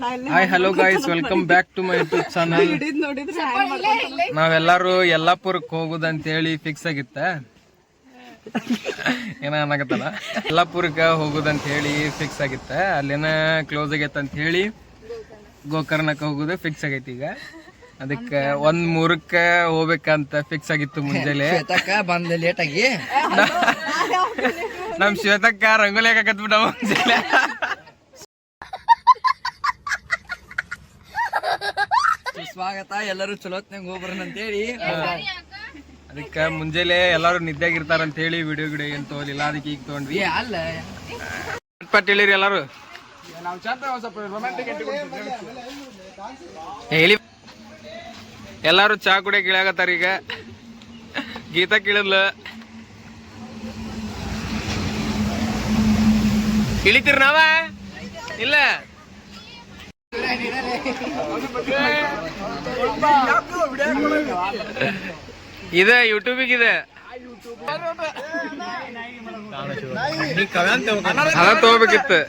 Hi hello guys, welcome back to my YouTube channel. ನಾವೆಲ್ಲರೂ ಯಲ್ಲಾಪುರಕ್ಕೆ ಹೋಗುದಂತೇಳಿ fix ಆಗಿತ್ತ, ಏನ ಅನ್ನಕತ್ತಲ್ಲ, ಯಲ್ಲಾಪುರಕ್ಕೆ ಹೋಗುದಂತ ಹೇಳಿ ಫಿಕ್ಸ್ ಆಗಿತ್ತ. ಅಲ್ಲೇನ ಕ್ಲೋಸ್ ಆಗೈತೆ ಅಂತ ಹೇಳಿ ಗೋಕರ್ಣಕ್ಕೆ ಹೋಗುದು ಫಿಕ್ಸ್ ಆಗೈತಿ. ಈಗ ಅದಕ್ಕೆ 1-3ಕ್ಕೆ ಹೋಗ್ಬೇಕಂತ ಫಿಕ್ಸ್ ಆಗಿತ್ತು ಮುಂಜಾನೆ. ಬಂದ ಲೇಟ್ ಆಗಿ ನಮ್ ಶ್ವೇತಕ್ಕ ರಂಗೋಲಿ ಹಾಕತ್ಬಿಟ್ಟ ಮುಂಜಾನೆ. ಸ್ವಾಗತ, ಎಲ್ಲರೂ ಚಲೋತ್ನಾಗ ಹೋಗ್ಬರನ್ ಅಂತೇಳಿ. ಅದಕ್ಕೆ ಮುಂಜಾನೆ ಎಲ್ಲಾರು ನಿದ್ದೆಗಿರ್ತಾರಂತ ಹೇಳಿ ವಿಡಿಯೋ ಏನ್ ತಗೋಲಿಲ್ಲ, ಅದಕ್ಕೆ ಈಗ ತಗೊಂಡ್ವಿ. ಅಲ್ಲ ಪಟ್ ಹೇಳಿರಿ ಎಲ್ಲಾರು ಹೇಳಿ. ಎಲ್ಲಾರು ಚಾ ಕುಡಿಯಕ್ ಇಳಿಯಾಗತ್ತಾರ. ಈಗ ಗೀತಾ ಕೇಳಿದ್ಲ, ಇಳಿತೀರಿ ನಾವ ಇಲ್ಲ? ಇದೆ ಯೂಟ್ಯೂಬಿಗಿದೆ, ಅದ ತಗೋಬೇಕಿತ್ತು.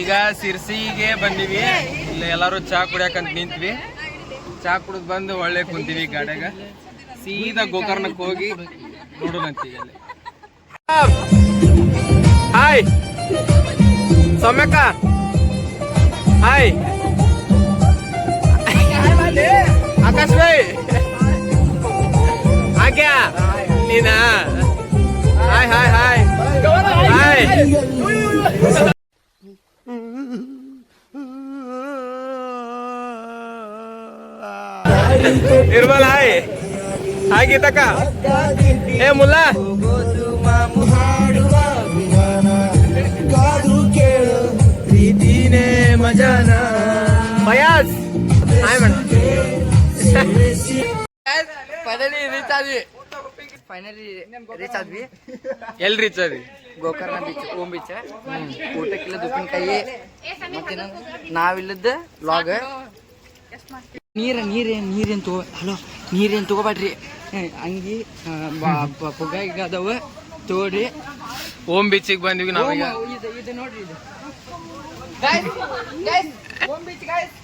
ಈಗ ಸಿರ್ಸಿಗೆ ಬಂದಿವಿ. ಇಲ್ಲಿ ಎಲ್ಲಾರು ಚಾ ಕುಡಿಯಾಕಂತ ನಿಂತ್ವಿ. ಚಾ ಕುಡಿದ್ ಬಂದು ಒಳ್ಳೆ ಕುಂತೀವಿ ಗಾಡ್ಯಾಗ. ಸೀದಾ ಗೋಕರ್ಣಕ್ಕೆ ಹೋಗಿ ನೋಡೋಣಂತೀವಿ. ಅಲ್ಲಿ ಹಾಯ್ ಸೌಮ್ಯಕ್ಕ, ಹಾಯ್ ಆಕಾಶ್ ಭಾಯ್, ಆಗ್ಯಾ ನೀನಾ? Hi hi hi hi. Nirmal hi hi. ಗೀತಕ್ಕ, ಏ ಮುಲ್ಲಾ ಪ್ರೀತಿನೇ ಮಜಾನ. Fayaz hi madam. Finally reach ಆದ್ವಿ. ಎಲ್ ರೀಚ್ ಆದ್ವಿ? Gokarna beach, Om beach. ಊಟಕ್ಕಿಲ್ಲ ಉಪ್ಪಿನಕಾಯಿ. ಮತ್ತೆ ನಾವಿಲ್ಲದ ಲಾಗ್. ನೀರೇನ್ ತಗೋಬೇಡ್ರಿ. ಅಂಗಿ ಪುಗ್ಗ ಅದಾವ ತೋಡ್ರಿ. ಓಮ್ ಬೀಚಿಗೆ ಬಂದ್ವಿ ನಾವೀಗ. ಇದು ನೋಡ್ರಿ, ಇದು ಓಮ್ ಬೀಚ್ ಗೈಸ್.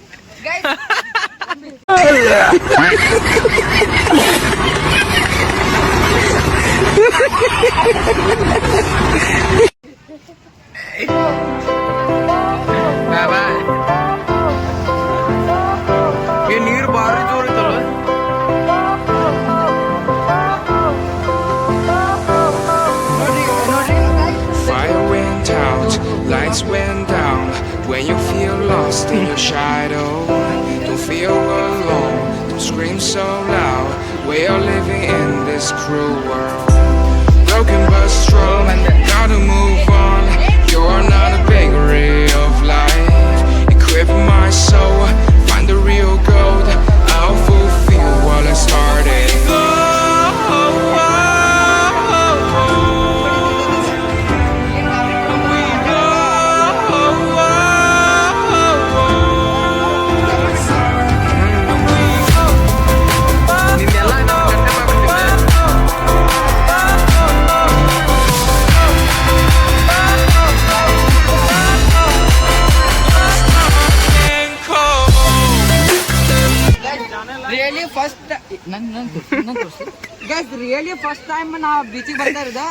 ನೀರು ಬಾರಿ ಜೋರ್ ಇತ್ತಲ್ಲ. Fire went out, lights went down. When you feel lost in your shadow, don't feel alone, don't scream so loud. We are living in this cruel world. Broken but strong, gotta move on. You're not a bakery of life. Equip my soul, find the real gold. I'll fulfill what I started. Really first time ನಾ ಬೀಚಿಗೆ ಬರ್ತಾ ಇರೋದ.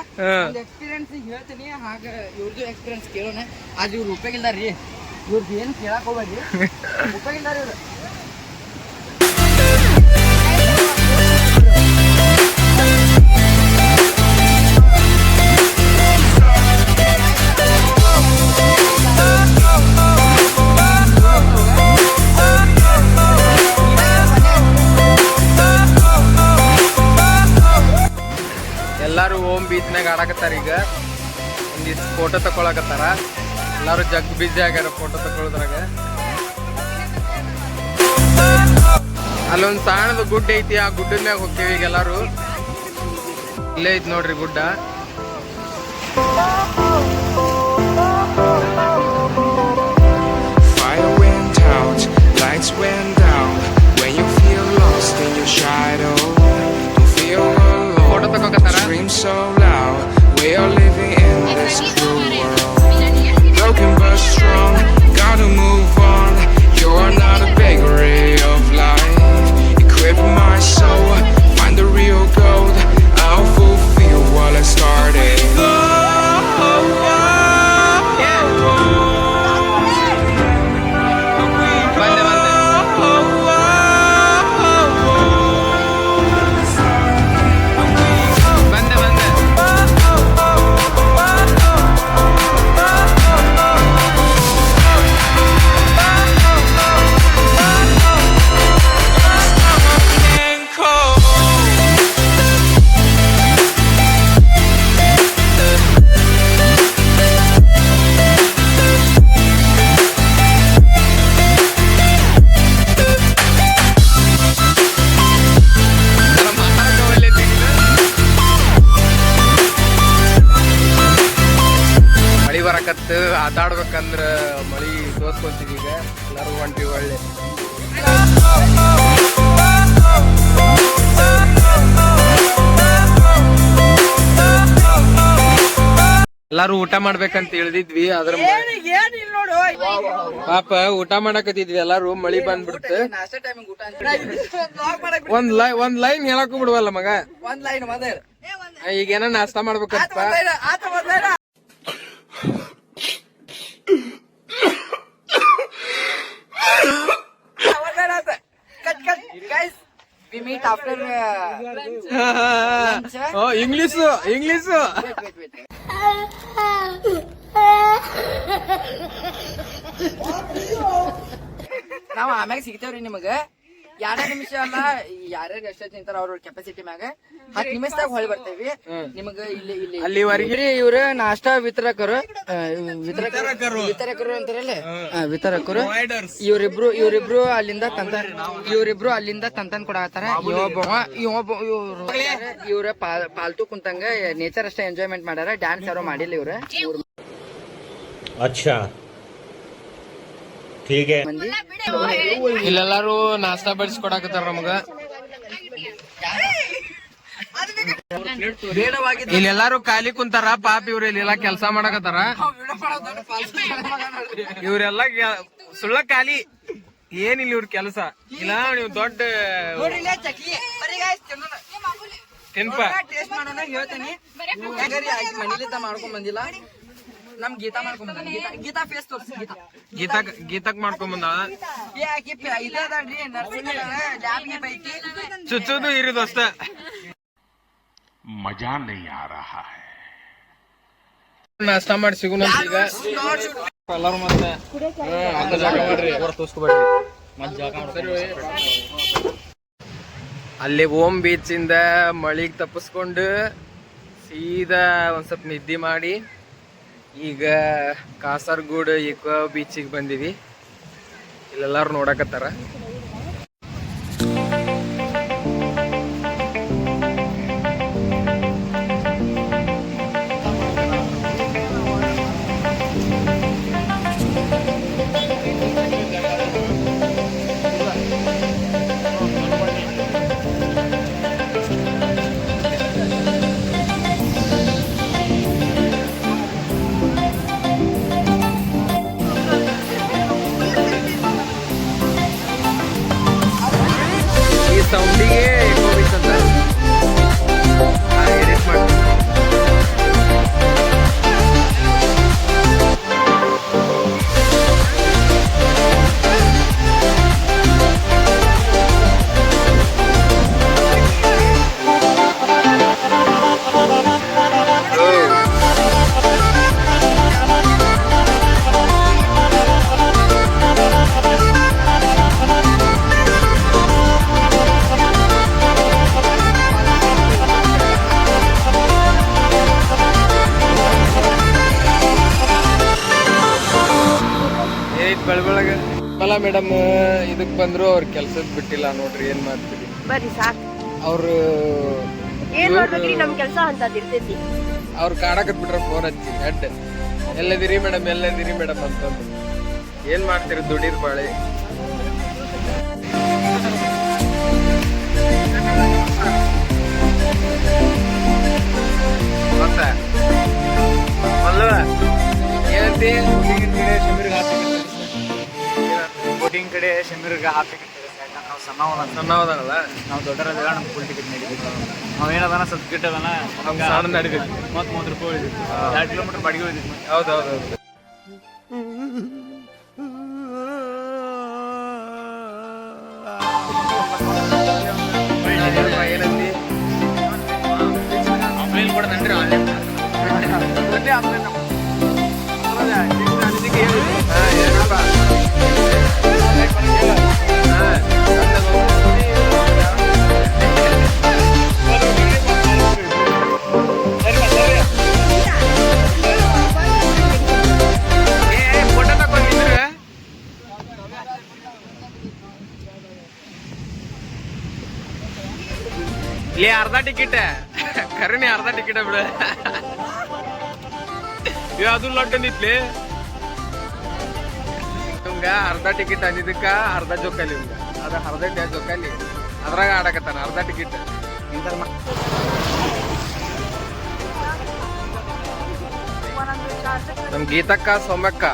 ಒಂದು experience ಹೇಳ್ತೀನಿ, ಹಾಗ ಇವ್ರದ್ದು experience ಕೇಳೋಣ. ಅದು ಇವ್ರು ಉಪಯೋಗಿಲ್ದಾರ್ರಿ, ಇವ್ರದ್ದು ಏನು ಕೇಳಕ್ ಹೋಗ್ಬೇಡ್ರಿ, ಉಪಯೋಗಿಲ್ದಾರ ಇವ್ರು. ಎಲ್ಲಾರು ಓಮ್ ಬೀಚ್ನಾಗ ಆಡಕತ್ತಾರ. ಈಗ ಒಂದಿಷ್ಟು ಫೋಟೋ ತಕೊಳಕತ್ತಾರ. ಎಲ್ಲಾರು ಜಗ್ ಬಿಜಿ ಆಗ್ಯಾರ ಫೋಟೋ ತಗೊಳೋದ್ರಾಗ. ಅಲ್ಲೊಂದ್ ಸಣ್ಣದ ಗುಡ್ಡ ಐತಿ, ಆ ಗುಡ್ಡದ ಮ್ಯಾಗ ಹೋಗ್ತೇವಿ ಈಗ ಎಲ್ಲಾರು. ಇಲ್ಲೇ ಐತಿ ನೋಡ್ರಿ ಗುಡ್ಡ. Fire went out, lights went down. When you feel lost in your shadow, don't feel photo alone. ತಗೋಕತ್ತಾರ. Scream so loud, we are living in this cruel world. Broken but strong, gotta move on. You are not a bakery of life. Equip my soul, find the real gold. I'll fulfill what I started. ಮಳಿ ಬರಕತ್ತು, ಆಟ ಆಡ್ಬೇಕಂದ್ರ ಮಳಿ ತೋರ್ಸ್ಕೊಂತೀವಿ. ಈಗ ಎಲ್ಲಾರು ಹೊಂಟಿವಿ ಒಳ್ಳೆ. ಎಲ್ಲಾರು ಊಟ ಮಾಡ್ಬೇಕಂತ ಹೇಳಿದ್ವಿ, ಅದ್ರ ಪಾಪ ಊಟ ಮಾಡಕತ್ತಿದ್ವಿ ಎಲ್ಲಾರು. ಮಳಿ ಬಂದ್ಬಿಡ್ತು. ನಾಷ್ಟಾ ಟೈಮಿಗೆ ಊಟ ಅಂತ ಒಂದ್ ಲೈನ್ ಹೇಳಕ್ ಬಿಡ್ವಲ್ಲ ಮಗ. ಒಂದ್ ಲೈನ್ ಮೊದಲ ಈಗ ಏನೋ ನಾಷ್ಟಾ ಮಾಡ್ಬೇಕಪ್ಪ. Guys, we meet after lunch. English Wait. ನಾವ್ ಆಮ್ಯಾಗ ಸಿಗ್ತೇವ್ರಿ ನಿಮಗ. 2 ನಿಮಿಷ ಅಲ್ಲ, ಯಾರ್ಯಾರು ಎಷ್ಟ ತಿಂತಾರ ಅವ್ರ ಕೆಪಾಸಿಟಿ ಮ್ಯಾಗ 10 ನಿಮಿಷದಾಗ ಹೊಳಿ ಬರ್ತೇವಿ ನಿಮಗ. ಇಲ್ಲಿ ಅಲ್ಲಿವರೆಗೆ ಇವ್ರ ನಾಷ್ಟಾ ವಿತರಕರು ಅಂತಾರಲ್ಲ, ವಿತರಕರು. ಇವ್ರಿಬ್ರು ಅಲ್ಲಿಂದ ತಂತನ್ ಕೊಡಾತಾರ. ಇವ್ರ ಪಾಲ್ತು ಕುಂತಂಗ ನೇಚರ್ ಅಷ್ಟೇ ಎಂಜಾಯ್ಮೆಂಟ್ ಮಾಡ್ಯಾರ. ಡ್ಯಾನ್ಸ್ ಯಾರು ಮಾಡಿಲ್ಲ ಇವ್ರ. अच्छा ठीक है. ಇಲ್ಲೆಲ್ಲಾರು ನಾಷ್ಟಾ ಬಡಿಸ್ಕೊಡಕತ್ತಾರ ನಮಗ. ಇಲ್ಲೆಲ್ಲಾರು ಖಾಲಿ ಕುಂತಾರ. ಪಾಪ ಇವ್ರ ಇಲ್ಲೆಲ್ಲಾ ಕೆಲ್ಸ ಮಾಡಕತ್ತಾರ. ಇವ್ರೆಲ್ಲಾ ಸುಳ್ಳ ಖಾಲಿ. ಏನಿಲ್ಲ ಇವ್ರ ಕೆಲಸ ಇಲ್ಲ. ನೀವು ದೊಡ್ಡ ತಿನ್ಪ ಹೇಳ್ತೇನೆ. ಮನೇಲಿದ್ದ ಮಾಡ್ಕೊಂಡ್ ಬಂದಿಲ್ಲ. ನಮ್ ಗೀತಾ ಮಾಡ್ಕೊಂಡ್ ಬಂದ. ಗೀತಾ ಫೇಸ್ ತೋರ್ಸಿ. ಗೀತಕ್ ಮಾಡ್ಕೊಂಡ್ ಬಂದ. ಇದಲ್ರಿ ನರ್ಸಿಂಗ್ ಲ್ಯಾಬ್ಗೆ ಬೈತಿ ಚುಚ್ಚುದು ಇರು ದೋಸ್ತ. मजा नहीं आ रहा है. ನಾಷ್ಟಾ ಮಾಡಿ ಸಿಗುನ ಈಗ ಎಲ್ಲಾರು. ಮತ್ತೆ ಜಾಗ ಮಾಡ್ರಿ, ತೋರ್ಸ್ಕೊಬೇಡ್ರಿ. ಅಲ್ಲಿ ಓಂ ಬೀಚ್ ಇಂದ ಮಳಿಗ್ ತಪ್ಪಿಸ್ಕೊಂಡು ಸೀದಾ ಒಂದ್ ಸ್ವಲ್ಪ ನಿದ್ದೆ ಮಾಡಿ ಈಗ ಕಾಸರಗೋಡು ಇಕೋ ಬೀಚಿಗೆ ಬಂದಿವಿ. ಇಲ್ಲೆಲ್ಲಾರು ನೋಡಕತ್ತಾರ. ನಿರ್ಮಲಾ ಮೇಡಮ್ ಇದಕ್ ಬಂದ್ರು ಅವ್ರ ಕೆಲ್ಸದ ಬಿಟ್ಟಿಲ್ಲ ನೋಡ್ರಿ, ಏನ್ ಮಾಡ್ತೀವಿ. ಬರ್ರಿ ಸಾಕು. ಅವ್ರು ಏನ್ ಮಾಡ್ಬೇಕ್ರಿ, ನಮ್ ಕೆಲ್ಸ ಅಂತದ್ ಇರ್ತೈತಿ. ಅವ್ರು ಕಾಡಕತ್ ಬಿಟ್ರ ಫೋನ್ ಹಚ್ಚಿ ಅಡ್ಡ, ಎಲ್ಲದಿರಿ ಮೇಡಮ್ ಎಲ್ಲದಿರಿ ಮೇಡಮ್ ಅಂತಂದು. ಏನ್ ಮಾಡ್ತೀರಿ ದುಡಿದ್ ಬಾಳೆ. ಮತ್ತೆ ಏನಂತಿ ಬೋಟಿಂಗ್ ಕಡೆ ಶಿಮಿರ್ಗೆ ಹಾಕಿ ನಾವು ಸಣ್ಣವದಾಗಲ್ಲ, ನಾವು ದೊಡ್ಡರಲ್ಲ ನಮ್ಮ ಫುಲ್ ಟಿಕೆಟ್ ನಡೀಬೇಕು. ನಾವು ಏನದಾನ ಸ್ವಲ್ಪ ಟಿಕೆಟ್ ಅದನ ಸಣ್ಣ ನಡಿಬೇಕು. 30 ರೂಪಾಯಿ ಉಳಿದಿತ್ತು, 2 ಕಿಲೋಮೀಟರ್ ಬಾಡಿಗೆ ಉಳಿದಿತ್ತು. ಹೌದೌದೌದು. ಏನಂತಿ ಆನ್ಲೈನ್ ಕೂಡ ನನ್ರಿ ಆನ್ಲೈನ್ ಇಲ್ಲಿ ಅರ್ಧ ಟಿಕೆಟ್ ಖರೇನೆ, ಅರ್ಧ ಟಿಕೆಟ್ ಬಿಡ. ಅದು ಲೊಟ್ಟ ನಿತ್ಲಿ ನಿಮ್ಗ ಅರ್ಧ ಟಿಕೆಟ್ ಅಂದಿದ್ದಕ್ಕ ಅರ್ಧ ಜೋಕಾಲಿ ನಿಮ್ಗ, ಅದ ಅರ್ಧ ಜೋಕಾಲಿ ಅದ್ರಾಗ ಆಡಕತ್ತಾನ ಅರ್ಧ ಟಿಕೆಟ್. ನಮ್ ಗೀತಕ್ಕ, ಸೌಮ್ಯಕ್ಕ,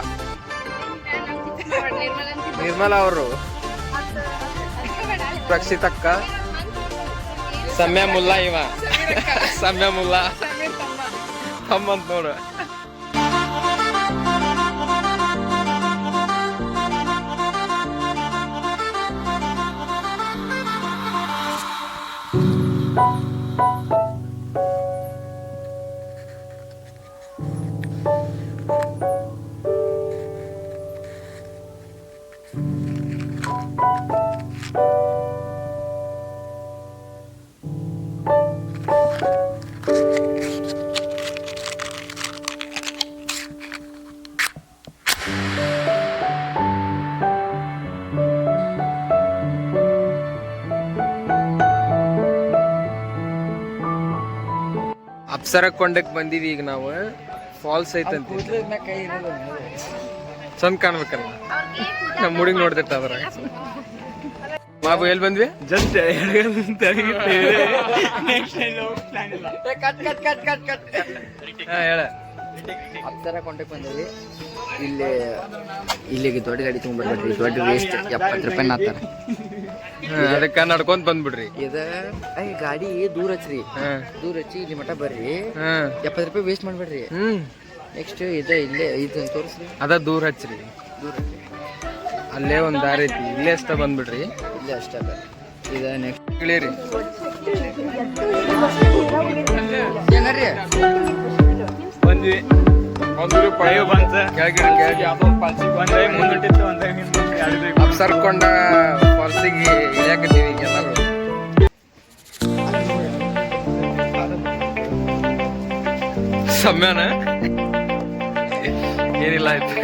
ನಿರ್ಮಲಾ ಅವರು, ರಕ್ಷಿತಕ್ಕ, ಸಮ್ಯ ಮುಲ್ಲಾ, ಇವ ಸಮ್ಯ ಮುಲ್ಲಾ ಹಮ್ಮಂತ ನೋಡು. ಅಪ್ಸರ ಕೊಂಡಕ್ ಬಂದಿವಿ ಈಗ ನಾವು. ಫಾಲ್ಸ್ ಐತಂತ ಚಂದ ಕಾಣ್ಬೇಕಲ್ಲ, ನಮ್ ಮುಡಿಗ್ ನೋಡ್ತಿರ್ತ ಅದ್ರ. ಬಾಬು ಎಲ್ಲಿ ಬಂದ್ವಿ? ಜಸ್ಟ್ ಹೇಳ. ಅಪ್ಸರ ಕೊಂಡಕ್ ಬಂದಿವಿ. ಇಲ್ಲಿಗೆ ದೊಡ್ಡ ಗಾಡಿ ತಗೊಂಡ್ಬರ್ಬೇಡ್ರಿ, ದೊಡ್ಡ ವೇಸ್ಟ್ 70 ರೂಪಾಯಿ ನಾತಾರ. ಅದಕ್ಕ ನಡ್ಕೊಂತ ಬಂದ್ಬಿಡ್ರಿ. ಇದ ಗಾಡಿ ದೂರ ಹಚ್ಚ್ರಿ, ದೂರ ಹಚ್ಚಿ ಇಲ್ಲಿ ಮಠ ಬರ್ರಿ. 70 ರೂಪಾಯಿ ವೇಸ್ಟ್ ಮಾಡ್ಬೇಡ್ರಿ. ನೆಕ್ಸ್ಟ್ ಇಲ್ಲೇ ಇದು ತೋರಿಸ್ರಿ, ಅದ ದೂರ ಹಚ್ಚ್ರಿ. ಅಲ್ಲೇ ಒಂದ್ ದಾರಿ ಐತಿ, ಇಲ್ಲೇ ಅಷ್ಟ ಬಂದ್ಬಿಡ್ರಿ. ಇಲ್ಲೇ ಅಷ್ಟೇ ಅದ. ಇದ ನೆಕ್ಸ್ಟ್ ಇಳಿರಿ. ಏನ್ರಿ ಬಂದ್ವಿ, ಒಂದು ಪಡೆಯೋ ಬಂತ ಕೆಳಗಿರಿ ಕೆಳಗೆ ಅದೊಂದು ಪಾಲ್ಸಿಗೆ ಒಂದೇ ಮುಂದಿಟ್ಟಿತ್ತು, ಒಂದೇ ಹಿಂದೆ ಅಪ್ಸರ್ಕೊಂಡ ಫಾಲ್ಸಿಗೆ ಇಳಿಯಾಕತ್ತೀವಿ ಈಗ ಎಲ್ಲರೂ. ಸಮಯನ ಏನಿಲ್ಲ ಆಯ್ತು.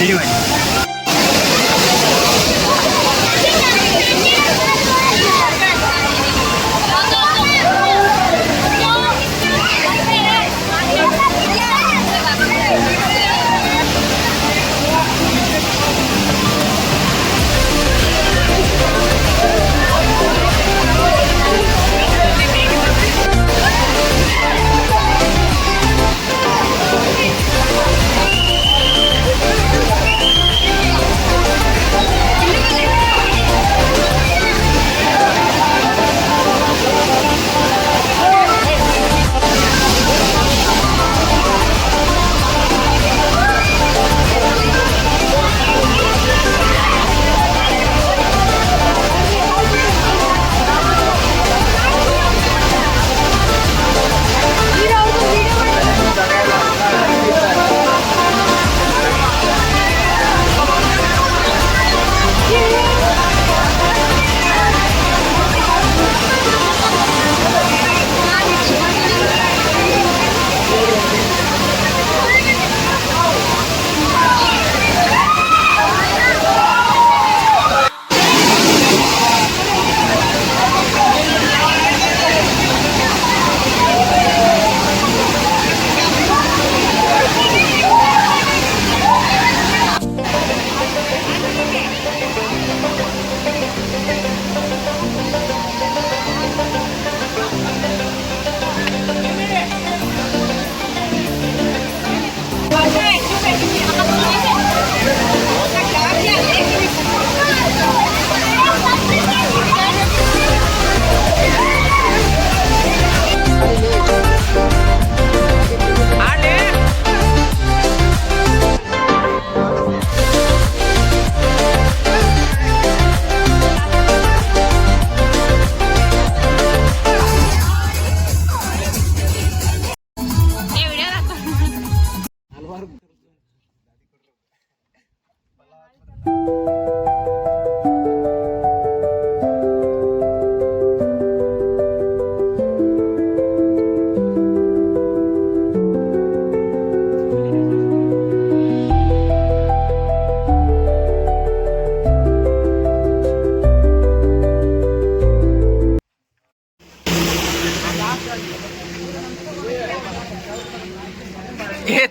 ರೆಡಿ ಮಾಡಿ.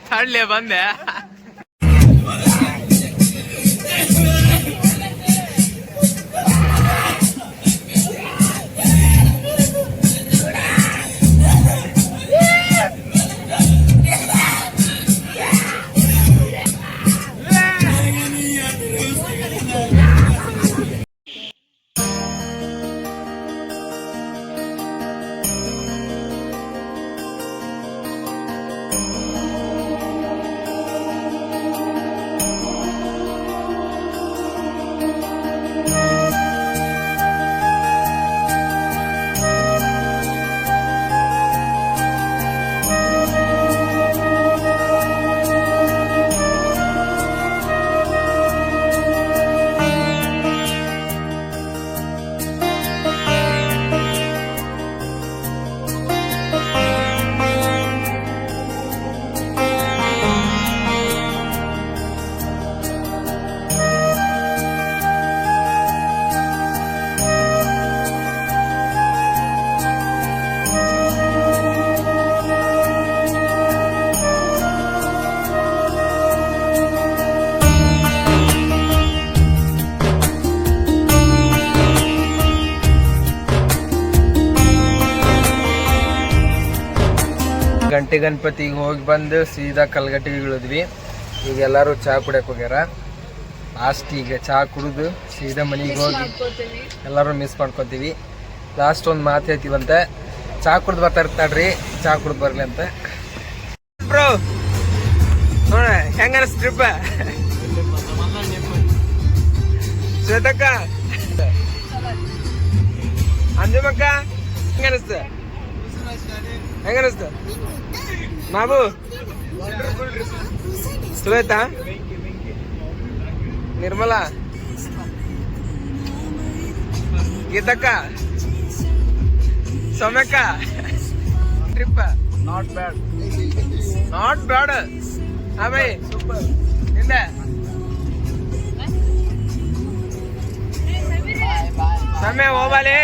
ತಳ್ಳೆ ಬಂದೆ. ಗಂಟೆ ಗಣಪತಿಗೆ ಹೋಗಿ ಬಂದು ಸೀದಾ ಕಲ್ಗಟ್ಟಿಗೆ ಇಳಿದ್ವಿ. ಈಗ ಎಲ್ಲರೂ ಚಹಾ ಕುಡಿಯಕ್ಕೆ ಹೋಗ್ಯಾರ. ಲಾಸ್ಟ್ ಈಗ ಚಹಾ ಕುಡಿದು ಸೀದಾ ಮನೆಗೆ ಹೋಗಿ ಎಲ್ಲರೂ ಮಿಸ್ ಮಾಡ್ಕೊತೀವಿ. ಲಾಸ್ಟ್ ಒಂದು ಮಾತು ಹೇಳ್ತೀವಂತೆ, ಚಹಾ ಕುಡ್ದು ಬರ್ತಾ ಇರ್ತಾಡ್ರಿ, ಚಹಾ ಕುಡ್ದು ಬರ್ಲಿ ಅಂತ. ಬ್ರೋ ನೋಡ ಹೆಂಗ ಅನಿಸ್ತು ಟ್ರಿಪ್? ಶ್ವೇತಕ್ಕ, ಅಂಜುಮಕ್ಕ ಹೆಂಗ ಅನಿಸ್ತು? ಹೆಂಗ ಅನಿಸ್ತು ಮಾಬು? ಶ್ವೇತಾ, ನಿರ್ಮಲಾ, ಗೀತಕ್ಕ, ಸೌಮ್ಯಕ್ಕ, trip not bad. Not bad. ಹಾ ಬೈ, ಸೂಪರ್. ಹಿಂದೆ ರಮ್ಯ ಹೋಗಲಿ